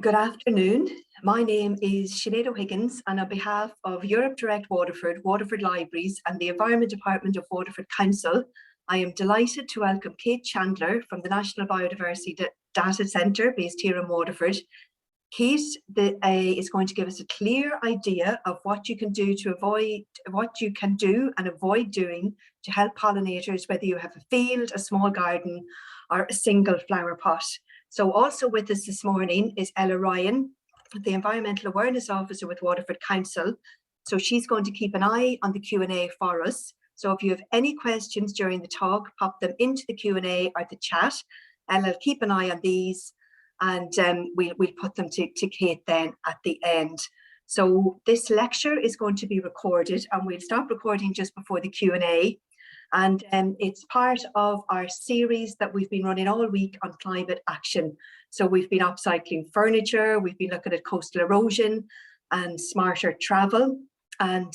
Good afternoon. My name is Sinead O'Higgins, and on behalf of Europe Direct Waterford, Waterford Libraries and the Environment Department of Waterford Council, I am delighted to welcome Kate Chandler from the National Biodiversity Data Centre based here in Waterford. Kate is going to give us a clear idea of what you can do and avoid doing to help pollinators, whether you have a field, a small garden, or a single flower pot. So also with us this morning is Ella Ryan, the Environmental Awareness Officer with Waterford Council. So she's going to keep an eye on the Q&A for us. So if you have any questions during the talk, pop them into the Q&A or the chat. Ella will keep an eye on these, and we'll put them to Kate then at the end. So this lecture is going to be recorded, and we'll stop recording just before the Q&A. And it's part of our series that we've been running all week on climate action. So we've been upcycling furniture, we've been looking at coastal erosion and smarter travel. And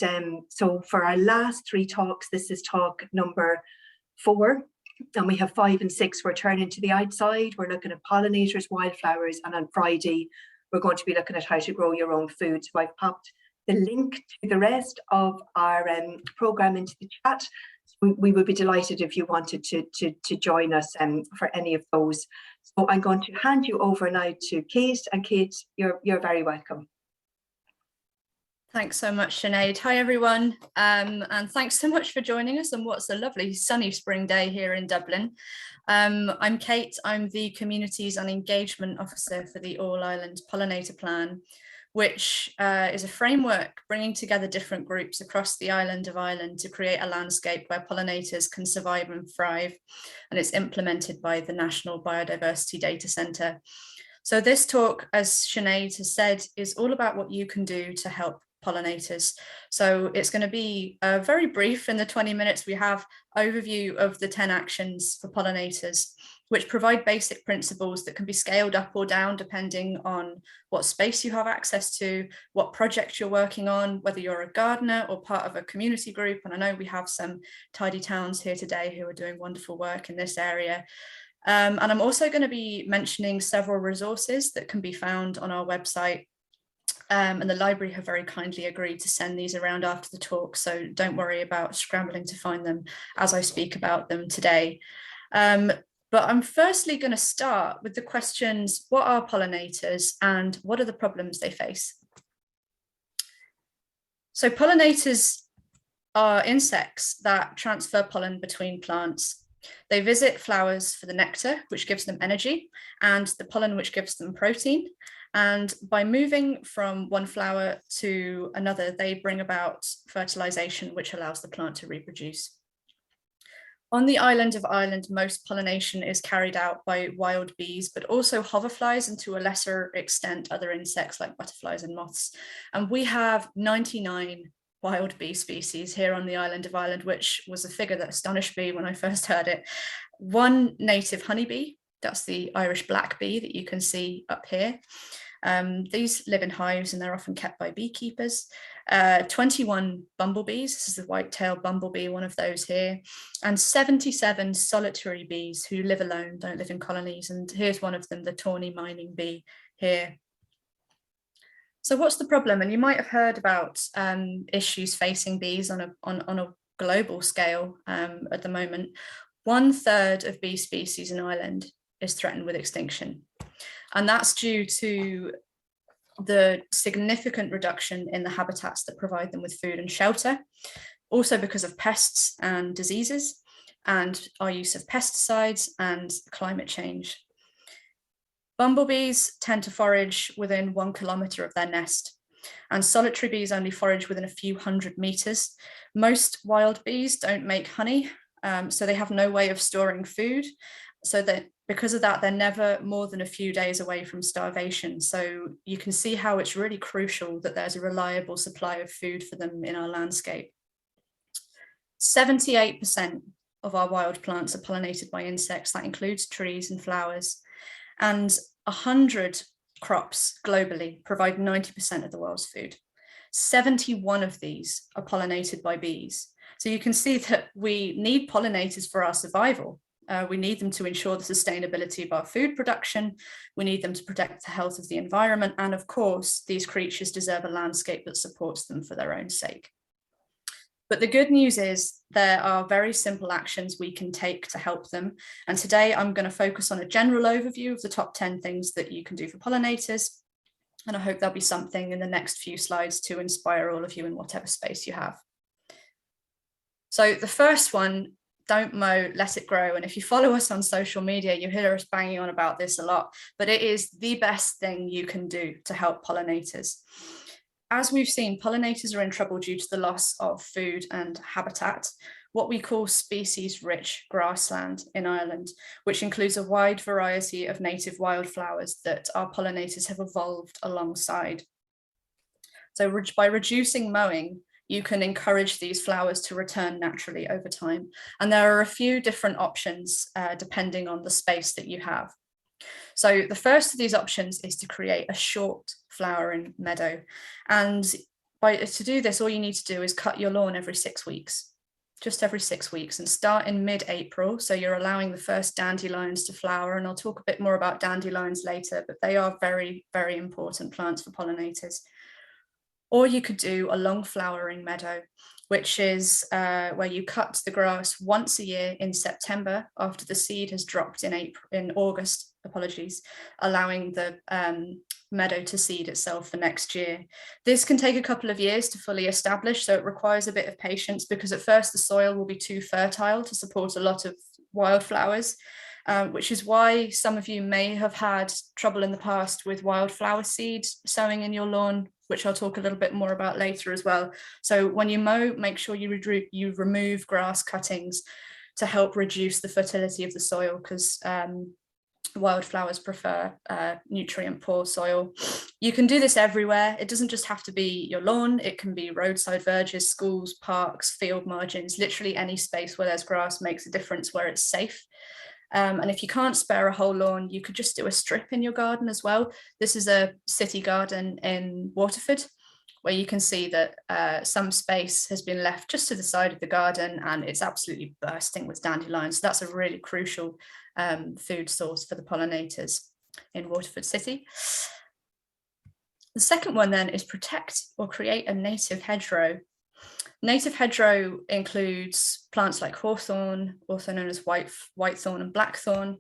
so for our last three talks, this is talk number 4. And we have 5 and 6, we're turning to the outside. We're looking at pollinators, wildflowers, and on Friday, we're going to be looking at how to grow your own food. So I've popped the link to the rest of our programme into the chat. We would be delighted if you wanted to join us for any of those. So I'm going to hand you over now to Kate, and Kate, you're very welcome. Thanks so much, Sinead. Hi, everyone. And thanks so much for joining us on what's a lovely sunny spring day here in Dublin. I'm Kate. I'm the Communities and Engagement Officer for the All-Ireland Pollinator Plan, which is a framework bringing together different groups across the island of Ireland to create a landscape where pollinators can survive and thrive. And it's implemented by the National Biodiversity Data Centre. So this talk, as Sinead has said, is all about what you can do to help pollinators. So it's going to be very brief in the 20 minutes we have, overview of the 10 actions for pollinators, which provide basic principles that can be scaled up or down depending on what space you have access to, what project you're working on, whether you're a gardener or part of a community group. And I know we have some tidy towns here today who are doing wonderful work in this area. And I'm also going to be mentioning several resources that can be found on our website. And the library have very kindly agreed to send these around after the talk, so don't worry about scrambling to find them as I speak about them today. But I'm firstly going to start with the questions: what are pollinators and what are the problems they face? So pollinators are insects that transfer pollen between plants. They visit flowers for the nectar, which gives them energy, and the pollen, which gives them protein. And by moving from one flower to another, they bring about fertilization, which allows the plant to reproduce. On the island of Ireland, most pollination is carried out by wild bees, but also hoverflies, and to a lesser extent, other insects like butterflies and moths. And we have 99 wild bee species here on the island of Ireland, which was a figure that astonished me when I first heard it. 1 native honeybee, that's the Irish black bee that you can see up here. These live in hives and they're often kept by beekeepers. 21 bumblebees, this is the white-tailed bumblebee, one of those here, and 77 solitary bees who live alone, don't live in colonies. And here's one of them, the tawny mining bee here. So what's the problem? And you might have heard about issues facing bees on a global scale at the moment. 1/3 of bee species in Ireland is threatened with extinction. And that's due to the significant reduction in the habitats that provide them with food and shelter, also because of pests and diseases, and our use of pesticides and climate change. Bumblebees tend to forage within 1 kilometre of their nest, and solitary bees only forage within a few hundred metres. Most wild bees don't make honey, so they have no way of storing food. So that because of that, they're never more than a few days away from starvation. So you can see how it's really crucial that there's a reliable supply of food for them in our landscape. 78% of our wild plants are pollinated by insects. That includes trees and flowers. And 100 crops globally provide 90% of the world's food. 71 of these are pollinated by bees. So you can see that we need pollinators for our survival. We need them to ensure the sustainability of our food production. We need them to protect the health of the environment. And of course, these creatures deserve a landscape that supports them for their own sake. But the good news is there are very simple actions we can take to help them. And today I'm going to focus on a general overview of the top 10 things that you can do for pollinators. And I hope there'll be something in the next few slides to inspire all of you in whatever space you have. So the first one, don't mow, let it grow. And if you follow us on social media, you hear us banging on about this a lot, but it is the best thing you can do to help pollinators. As we've seen, pollinators are in trouble due to the loss of food and habitat, what we call species-rich grassland in Ireland, which includes a wide variety of native wildflowers that our pollinators have evolved alongside. So by reducing mowing, you can encourage these flowers to return naturally over time. And there are a few different options depending on the space that you have. So the first of these options is to create a short flowering meadow. And to do this, all you need to do is cut your lawn every 6 weeks, just every 6 weeks, and start in mid-April. So you're allowing the first dandelions to flower, and I'll talk a bit more about dandelions later, but they are very, very important plants for pollinators. Or you could do a long flowering meadow, which is where you cut the grass once a year in September after the seed has dropped in August, allowing the meadow to seed itself for next year. This can take a couple of years to fully establish, so it requires a bit of patience because at first the soil will be too fertile to support a lot of wildflowers, which is why some of you may have had trouble in the past with wildflower seed sowing in your lawn, which I'll talk a little bit more about later as well. So when you mow, make sure you remove grass cuttings to help reduce the fertility of the soil, because wildflowers prefer nutrient poor soil. You can do this everywhere. It doesn't just have to be your lawn. It can be roadside verges, schools, parks, field margins, literally any space where there's grass makes a difference where it's safe. And if you can't spare a whole lawn, you could just do a strip in your garden as well. This is a city garden in Waterford, where you can see that some space has been left just to the side of the garden and it's absolutely bursting with dandelions. So that's a really crucial food source for the pollinators in Waterford City. The second one then is protect or create a native hedgerow. Native hedgerow includes plants like hawthorn, also known as whitethorn and blackthorn.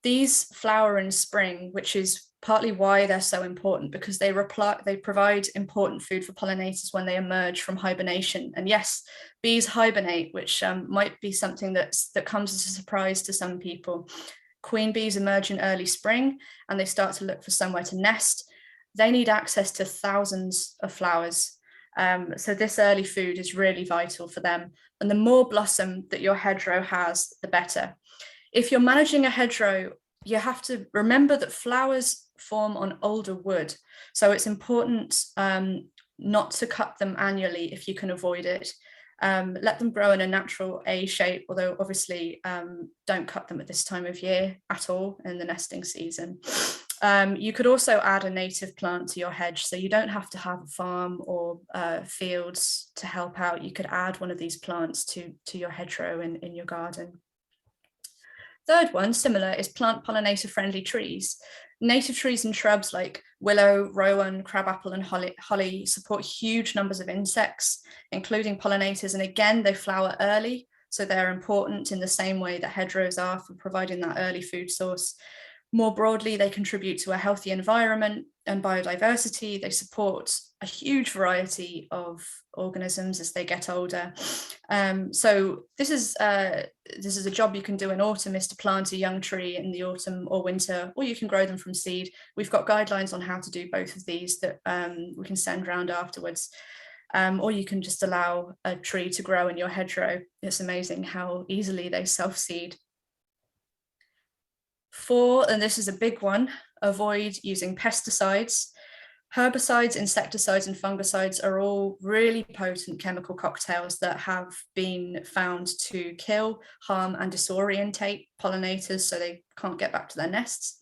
These flower in spring, which is partly why they're so important, because they provide important food for pollinators when they emerge from hibernation. And yes, bees hibernate, which might be something that comes as a surprise to some people. Queen bees emerge in early spring and they start to look for somewhere to nest. They need access to thousands of flowers. So this early food is really vital for them. And the more blossom that your hedgerow has, the better. If you're managing a hedgerow, you have to remember that flowers form on older wood. So it's important not to cut them annually if you can avoid it. Let them grow in a natural A shape, although obviously don't cut them at this time of year at all in the nesting season. You could also add a native plant to your hedge, so you don't have to have a farm or fields to help out. You could add one of these plants to your hedgerow in your garden. Third one, similar, is plant pollinator-friendly trees. Native trees and shrubs like willow, rowan, crabapple, and holly support huge numbers of insects, including pollinators. And again, they flower early, so they're important in the same way that hedgerows are for providing that early food source. More broadly, they contribute to a healthy environment and biodiversity. They support a huge variety of organisms as they get older. So this is a job you can do in autumn, is to plant a young tree in the autumn or winter, or you can grow them from seed. We've got guidelines on how to do both of these that we can send round afterwards. Or you can just allow a tree to grow in your hedgerow. It's amazing how easily they self-seed. 4, and this is a big one, avoid using pesticides. Herbicides, insecticides, and fungicides are all really potent chemical cocktails that have been found to kill, harm, and disorientate pollinators so they can't get back to their nests.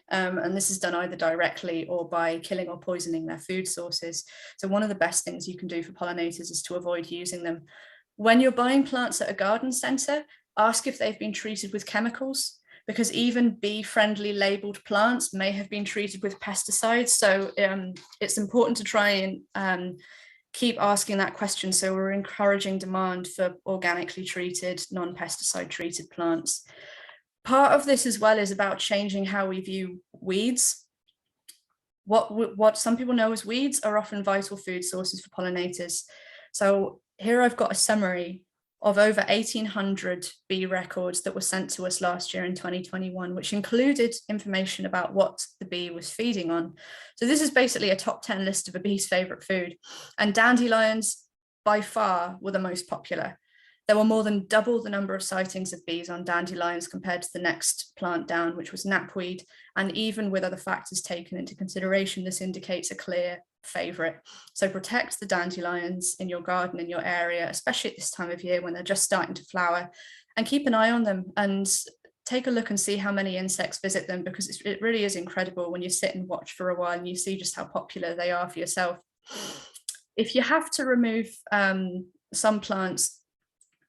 And this is done either directly or by killing or poisoning their food sources. So one of the best things you can do for pollinators is to avoid using them. When you're buying plants at a garden centre, Ask if they've been treated with chemicals, because even bee-friendly labeled plants may have been treated with pesticides. So it's important to try and keep asking that question, so we're encouraging demand for organically treated, non-pesticide treated plants. Part of this as well is about changing how we view weeds. What some people know as weeds are often vital food sources for pollinators. So here I've got a summary of over 1,800 bee records that were sent to us last year in 2021, which included information about what the bee was feeding on. So this is basically a top 10 list of a bee's favorite food, and dandelions by far were the most popular. There were more than double the number of sightings of bees on dandelions compared to the next plant down, which was knapweed. And even with other factors taken into consideration, this indicates a clear favorite. So protect the dandelions in your garden, in your area, especially at this time of year when they're just starting to flower, and keep an eye on them and take a look and see how many insects visit them, because it really is incredible when you sit and watch for a while and you see just how popular they are for yourself. If you have to remove some plants,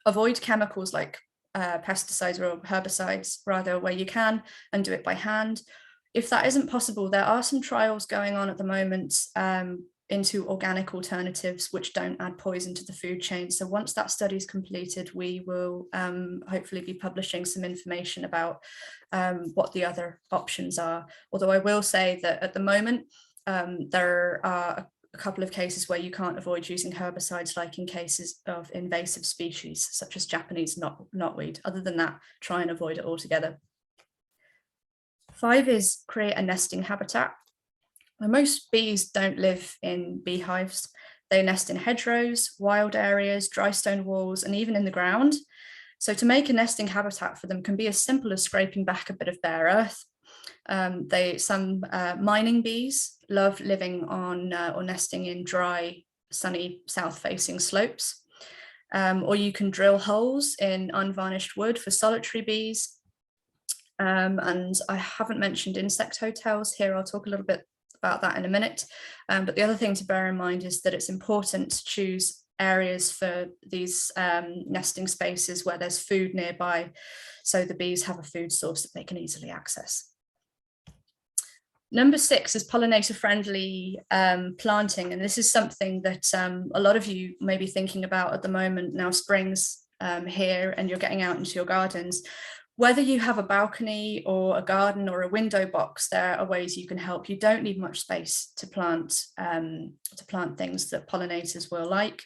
avoid chemicals like pesticides or herbicides rather where you can, and do it by hand. If that isn't possible, there are some trials going on at the moment into organic alternatives which don't add poison to the food chain. So once that study is completed, we will hopefully be publishing some information about what the other options are. Although I will say that at the moment, there are a couple of cases where you can't avoid using herbicides, like in cases of invasive species such as Japanese knotweed. Other than that, try and avoid it altogether. 5 is create a nesting habitat. Now, most bees don't live in beehives. They nest in hedgerows, wild areas, dry stone walls, and even in the ground. So to make a nesting habitat for them can be as simple as scraping back a bit of bare earth. Some mining bees love living on or nesting in dry, sunny, south-facing slopes. Or you can drill holes in unvarnished wood for solitary bees. And I haven't mentioned insect hotels here. I'll talk a little bit about that in a minute. But the other thing to bear in mind is that it's important to choose areas for these nesting spaces where there's food nearby, so the bees have a food source that they can easily access. Number 6 is pollinator-friendly planting, and this is something that a lot of you may be thinking about at the moment. Now spring's here and you're getting out into your gardens. Whether you have a balcony or a garden or a window box, there are ways you can help. You don't need much space to plant things that pollinators will like.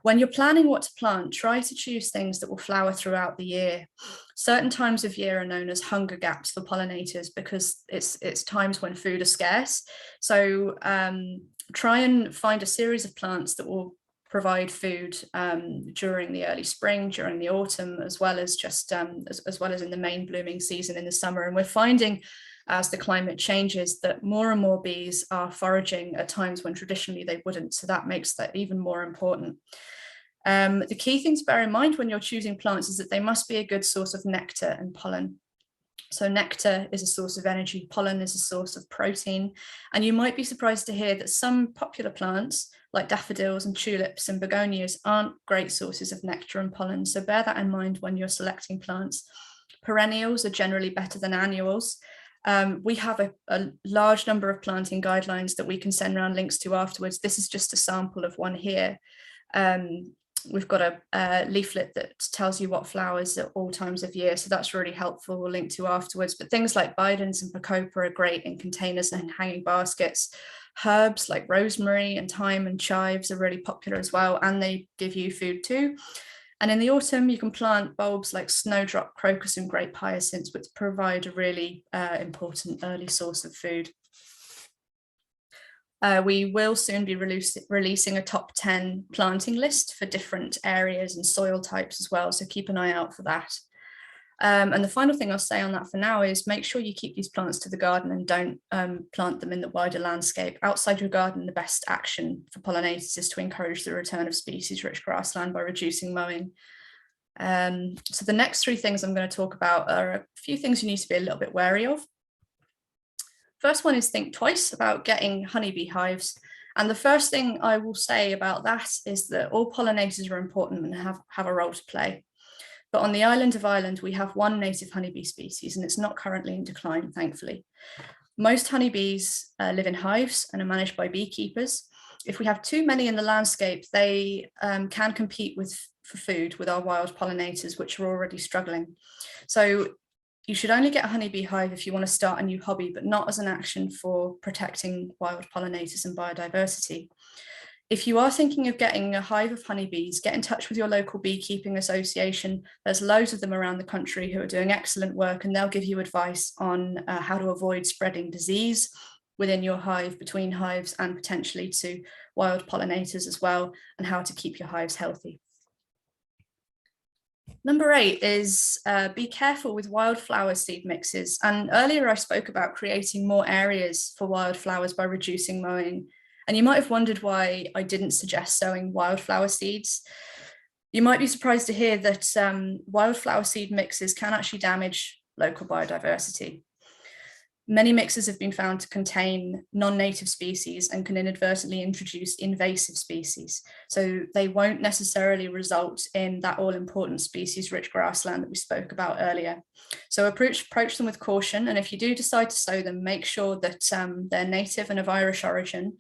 When you're planning what to plant, try to choose things that will flower throughout the year. Certain times of year are known as hunger gaps for pollinators because it's times when food is scarce. So try and find a series of plants that will provide food during the early spring, during the autumn, as well as just as well as in the main blooming season in the summer. And we're finding, as the climate changes, that more and more bees are foraging at times when traditionally they wouldn't. So that makes that even more important. The key thing to bear in mind when you're choosing plants is that they must be a good source of nectar and pollen. So nectar is a source of energy, pollen is a source of protein. And you might be surprised to hear that some popular plants like daffodils and tulips and begonias aren't great sources of nectar and pollen. So bear that in mind when you're selecting plants. Perennials are generally better than annuals. We have a large number of planting guidelines that we can send around links to afterwards. This is just a sample of one here. We've got a leaflet that tells you what flowers at all times of year, so that's really helpful. We'll link to afterwards. But things like bidens and bacopa are great in containers and hanging baskets. Herbs like rosemary and thyme and chives are really popular as well, and they give you food too. And in the autumn, you can plant bulbs like snowdrop, crocus, and grape hyacinths, which provide a really important early source of food. We will soon be releasing a top 10 planting list for different areas and soil types as well, so keep an eye out for that. And the final thing I'll say on that for now is make sure you keep these plants to the garden and don't plant them in the wider landscape. Outside your garden, the best action for pollinators is to encourage the return of species-rich grassland by reducing mowing. So the next 3 things I'm going to talk about are a few things you need to be a little bit wary of. First one is think twice about getting honeybee hives. And the first thing I will say about that is that all pollinators are important and have a role to play. But on the island of Ireland, we have one native honeybee species, and it's not currently in decline, thankfully. Most honeybees live in hives and are managed by beekeepers. If we have too many in the landscape, they can compete for food with our wild pollinators, which are already struggling. So you should only get a honeybee hive if you want to start a new hobby, but not as an action for protecting wild pollinators and biodiversity. If you are thinking of getting a hive of honeybees, get in touch with your local beekeeping association. There's loads of them around the country who are doing excellent work, and they'll give you advice on how to avoid spreading disease within your hive, between hives, and potentially to wild pollinators as well, and how to keep your hives healthy. Number 8 is be careful with wildflower seed mixes. And earlier I spoke about creating more areas for wildflowers by reducing mowing. And you might have wondered why I didn't suggest sowing wildflower seeds. You might be surprised to hear that wildflower seed mixes can actually damage local biodiversity. Many mixes have been found to contain non-native species and can inadvertently introduce invasive species. So they won't necessarily result in that all-important species-rich grassland that we spoke about earlier. So approach them with caution, and if you do decide to sow them, make sure that they're native and of Irish origin.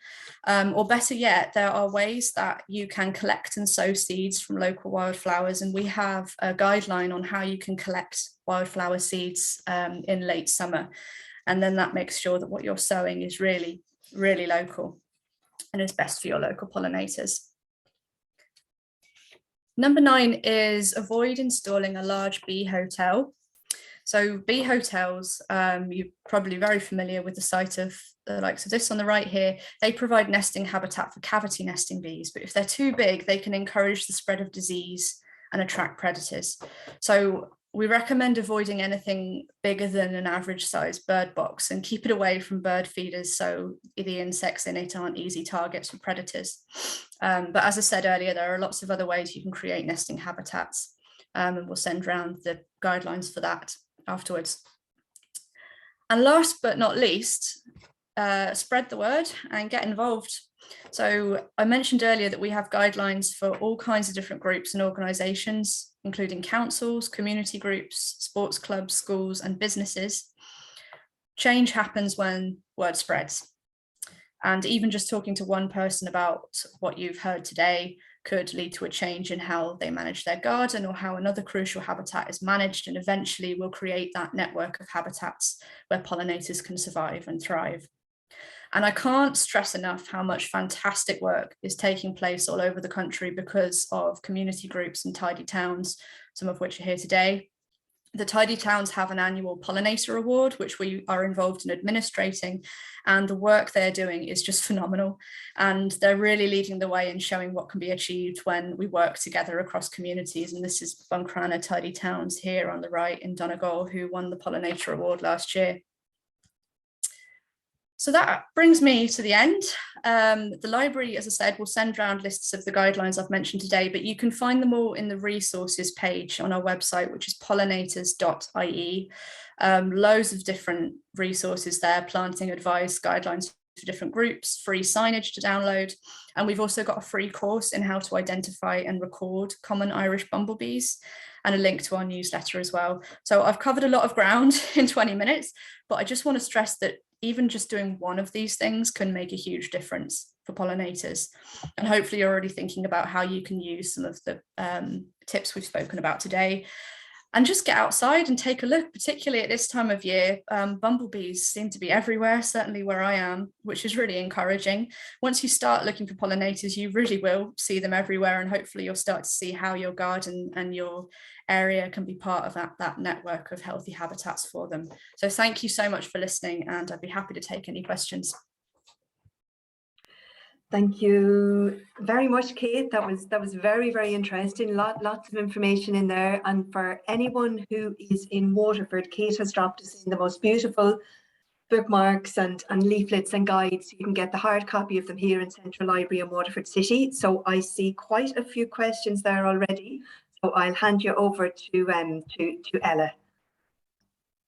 Or better yet, there are ways that you can collect and sow seeds from local wildflowers, and we have a guideline on how you can collect wildflower seeds in late summer. And then that makes sure that what you're sowing is really, really local and is best for your local pollinators. Number 9 is avoid installing a large bee hotel. So bee hotels, you're probably very familiar with the sight of the likes of this on the right here. They provide nesting habitat for cavity nesting bees, but if they're too big, they can encourage the spread of disease and attract predators. So we recommend avoiding anything bigger than an average sized bird box and keep it away from bird feeders so the insects in it aren't easy targets for predators. But as I said earlier, there are lots of other ways you can create nesting habitats, and we'll send around the guidelines for that afterwards. And last but not least, spread the word and get involved. So I mentioned earlier that we have guidelines for all kinds of different groups and organisations, including councils, community groups, sports clubs, schools, and businesses. Change happens when word spreads. And even just talking to one person about what you've heard today could lead to a change in how they manage their garden or how another crucial habitat is managed, and eventually we'll create that network of habitats where pollinators can survive and thrive. And I can't stress enough how much fantastic work is taking place all over the country because of community groups and tidy towns, some of which are here today. The tidy towns have an annual pollinator award, which we are involved in administrating, and the work they're doing is just phenomenal. And they're really leading the way and showing what can be achieved when we work together across communities. And this is Buncrana Tidy Towns here on the right in Donegal, who won the pollinator award last year. So that brings me to the end. The library, as I said, will send around lists of the guidelines I've mentioned today, but you can find them all in the resources page on our website, which is pollinators.ie. Loads of different resources there, planting advice, guidelines for different groups, free signage to download. And we've also got a free course in how to identify and record common Irish bumblebees, and a link to our newsletter as well. So I've covered a lot of ground in 20 minutes, but I just want to stress that even just doing one of these things can make a huge difference for pollinators. And hopefully you're already thinking about how you can use some of the tips we've spoken about today. And just get outside and take a look, particularly at this time of year. Bumblebees seem to be everywhere, certainly where I am, which is really encouraging. Once you start looking for pollinators, you really will see them everywhere, and hopefully you'll start to see how your garden and your area can be part of that network of healthy habitats for them. So thank you so much for listening, and I'd be happy to take any questions. Thank you very much, Kate. That was very, very interesting. Lots of information in there. And for anyone who is in Waterford, Kate has dropped us in the most beautiful bookmarks and leaflets and guides. You can get the hard copy of them here in Central Library in Waterford City. So I see quite a few questions there already. So I'll hand you over to Ella.